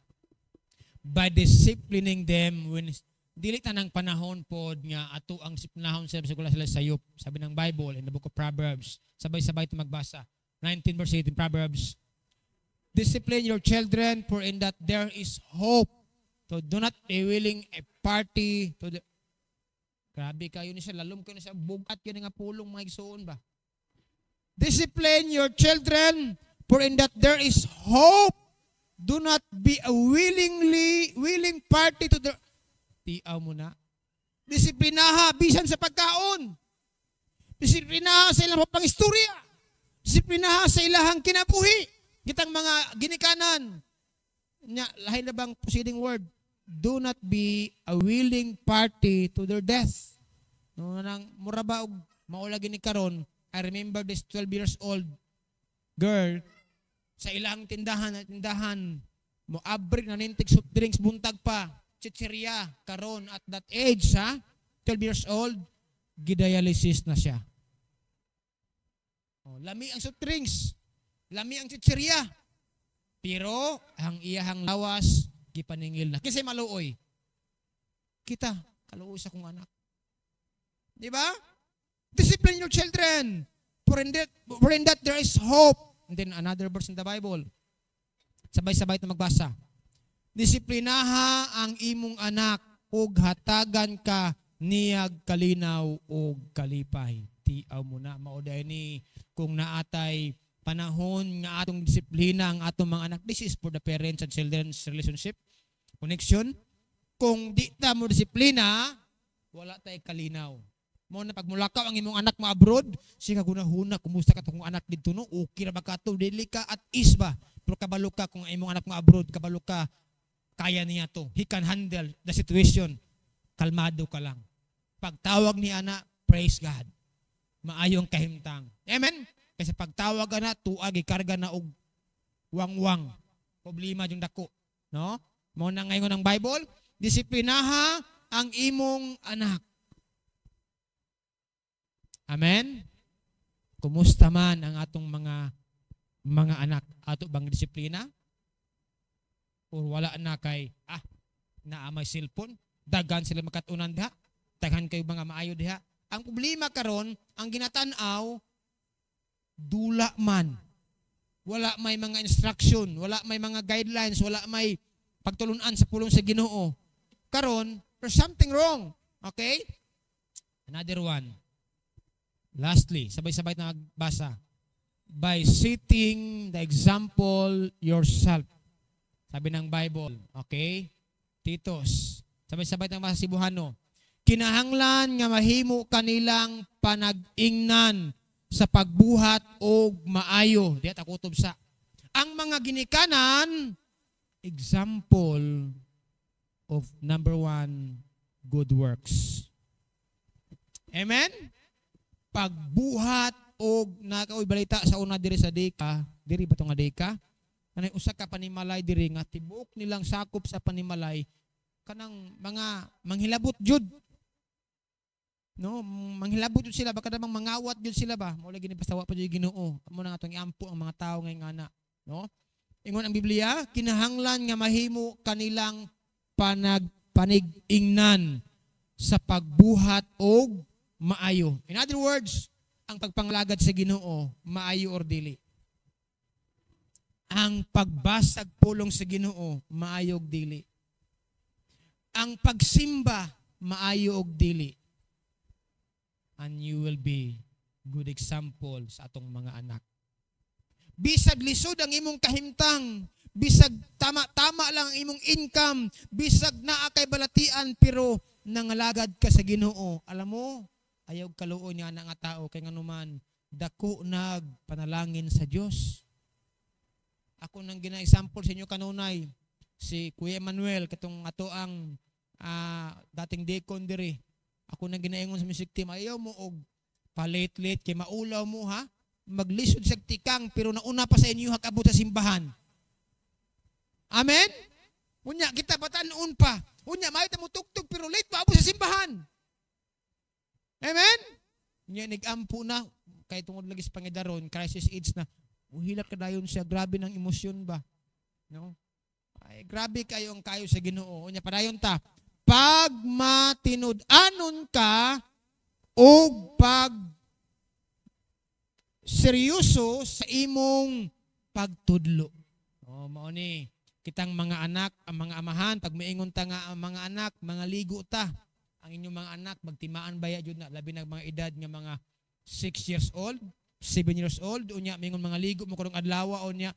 By disciplining them when dili tanang panahon pod nga ato ang disiplinahon sila sila sayop. Sabi ng Bible in the book of Proverbs. Sabay-sabay ito magbasa. 19 verse 18 Proverbs. Discipline your children for in that there is hope. So do not be willing a party to the... Grabe kayo ni siya, lalom kayo ni siya, bugat yun nga pulong mga igsoon ba? Discipline your children for in that there is hope. Do not be a willing party to the... Tiaw mo na. Disiplinaha, bisan sa pagkaon. Disiplinaha sa ilang pangistorya. Disiplinaha sa ilahang kinabuhi. Kitang mga ginikanan. Nya, lahi na bang preceding word? Do not be a willing party to their death. No, nang muraba og maula gini karon, I remember this 12 years old girl sa ilang tindahan mo abri na nintig soft drinks buntag pa chichirya karon at that age ha 12 years old gidialysis na siya. Oh, lami ang soft drinks, lami ang chichirya, pero ang iyahang lawas gipaningil na kasi maluoy kita kaluoy sa kong anak, di ba? Discipline your children for in that there is hope. And then another verse in the Bible. Sabay-sabay na magbasa. Disiplinaha ang imong anak ug hatagan ka niyag kalinaw ug kalipay. Tiaw mo na mauday ni kung naatay panahon nga atong disiplina ang atong mga anak. This is for the parents and children's relationship connection. Kung di ta mo disiplina, wala tay kalinaw. Mo na pag mulakaw ang imong anak mo abroad, siya gunahuna kumusta ka tong anak didto no? Okay ra ba ka to? Dili ka at ease ba? Pero kabalo ka kung imong anak mo abroad, kabalo ka kaya niya to. He can handle the situation. Kalmado ka lang. Pagtawag ni ana, praise God. Maayong kahimtang. Amen? Kasi pagtawag na, tuag, ikarga na og wang-wang. Problema yung dako. No? Mo na ngayon ng Bible, disiplinaha ang imong anak. Amen? Kumusta man ang atong mga anak? Ato bang disiplina? O wala na kay, naamay cellphone? Dagan sila makatunan diha? Taghan kayo mga maayo diha? Ang problema karon, ang ginatanaw, dula man. Wala may mga instruction, wala may mga guidelines, wala may pagtulunan sa pulong sa Ginoo. Karon, there's something wrong. Okay? Another one. Lastly, sabay-sabay na magbasa. By setting the example yourself. Sabi ng Bible. Okay? Titos. Sabay-sabay na magbasa si Buhano. Kinahanglan nga mahimo kanilang panag-ingnan sa pagbuhat o maayo. Diyan takutob sa. Ang mga ginikanan, example of number 1, good works. Amen? Pagbuhat o nakaoy balita sa una diri sa deka, diri ba nga deka? Kanay usa ka panimalay diri nga tibok nilang sakop sa panimalay kanang mga manghilabot jud. No, manghilabot jud sila baka namang mangawat jud sila ba? Mao lagi ni pasawa pa jud Ginoo. Amo na atong iampo ang mga tawo ngay ngana, no? Ingon ang Biblia, kinahanglan nga mahimo kanilang panig-ingnan sa pagbuhat og maayo. In other words, ang pagpanglagad sa Ginoo, maayo or dili. Ang pagbasag pulong sa Ginoo, maayo og dili. Ang pagsimba, maayo og dili. And you will be good example sa atong mga anak. Bisag lisod ang imong kahimtang, bisag tama-tama lang ang imong income, bisag naa kay balatian, pero nangalagad ka sa Ginoo. Alam mo, ayaw kaluoy niya nga tao kay nganuman dako nagpanalangin sa Dios. Ako nang gina-example sa inyo kanunay si Kuya Emmanuel katong ato ang dating deacon diri. Ako nang ginaingon sa music team, ayaw mo og palit-lit kay maulaw mo ha. Maglisod sa tikang pero nauna pa sa inyo hakabot sa simbahan. Amen? Unya kita batanon pa. Unya may mo tugtog pero late pa abo sa simbahan. Amen? Nya nigampo na kay tungod lagi sa pangidaron, crisis age na. Uhilak kadayon siya, grabe ng emosyon ba? No? Ay grabe kayo ang kayo sa Ginoo. Unya padayon ta. Pag matinud-anon ka o pag seryoso sa imong pagtudlo. O mao ni kitang mga anak, ang mga amahan, pag miingon ta nga ang mga anak, mga ligo ta. Ang inyong mga anak magtimaan baya jud na labi nag mga edad nga mga 6 years old, 7 years old, unya mingon mga ligo mo karong adlaw unya.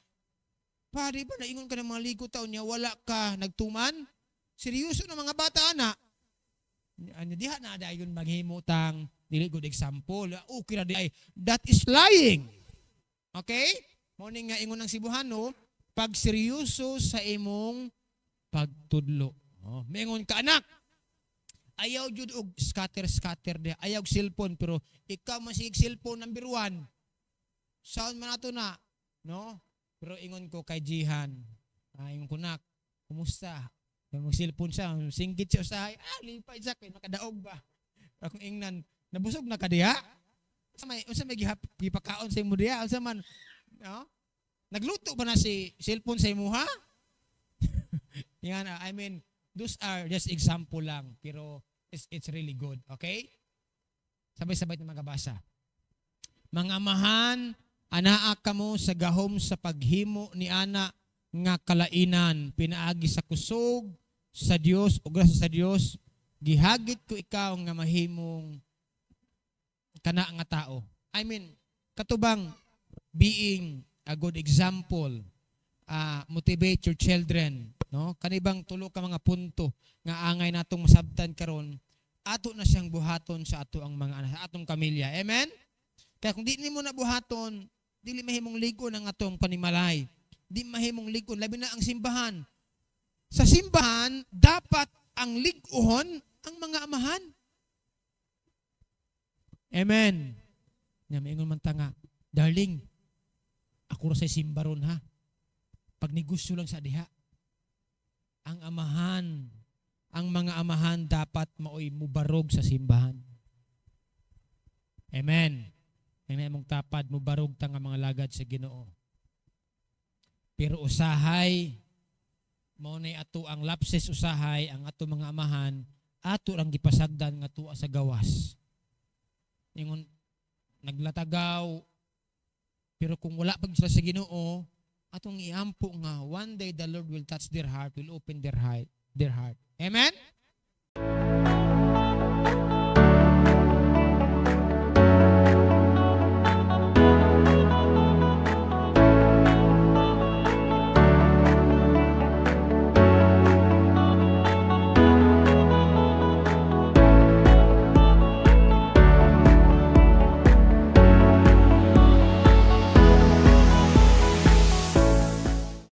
Pare ba naingon ka ng mga ligo ta unya wala ka nagtuman? Seryoso na mga bata ana. Ano diha na dayon maghimutang dili good example. Okay ra di ay that is lying. Okay? Morning nga ingon ng Cebuano, pag seryoso sa imong pagtudlo. Oh, mingon ka anak. Ayaw jud og scatter de. Ayaw cellphone pero ikaw masig cellphone number 1. Sound man ato na, no? Pero ingon ko kay Jihan. Ingon ko nak, kumusta? Mag cellphone siya, singgit siya sa lipay sa kay nakadaog ba? Akong ingnan, nabusog na ka diha? Unsa may gipakaon sa imo diha? Unsa man, no? Nagluto ba na si cellphone sa imo ha? Yan, I mean, those are just example lang, pero it's really good, okay? Sabay-sabay na magabasa. Mga amahan, anaa kamo sa gahom sa paghimo ni ana nga kalainan, pinaagi sa kusog sa Dios o grasya sa Dios, gihagit ko ikaw nga mahimong kana nga tao. I mean, katubang being a good example, motivate your children, no? Kanibang tulo ka mga punto nga angay natong masabtan karon ato na siyang buhaton sa ato ang mga anak, sa atong pamilya. Amen? Kaya kung di mo na buhaton, dili mahimong ligon ang atong panimalay. Di mahimong ligon, labi na ang simbahan. Sa simbahan, dapat ang liguhon ang mga amahan. Amen. Nga maingon man tanga, darling, ako ra sa simba ron ha. Pag negosyo lang sa diha. Ang amahan, ang mga amahan dapat maoy mubarog sa simbahan. Amen. Ang mong tapad mubarog ta nga mga lagad sa Ginoo. Pero usahay, mao nay ato ang lapses usahay, ang ato mga amahan, ato lang gipasagdan nga tuwa sa gawas. Ingon naglatagaw, pero kung wala pag sila sa Ginoo, atong iampo nga one day the Lord will touch their heart, will open their heart. Amen?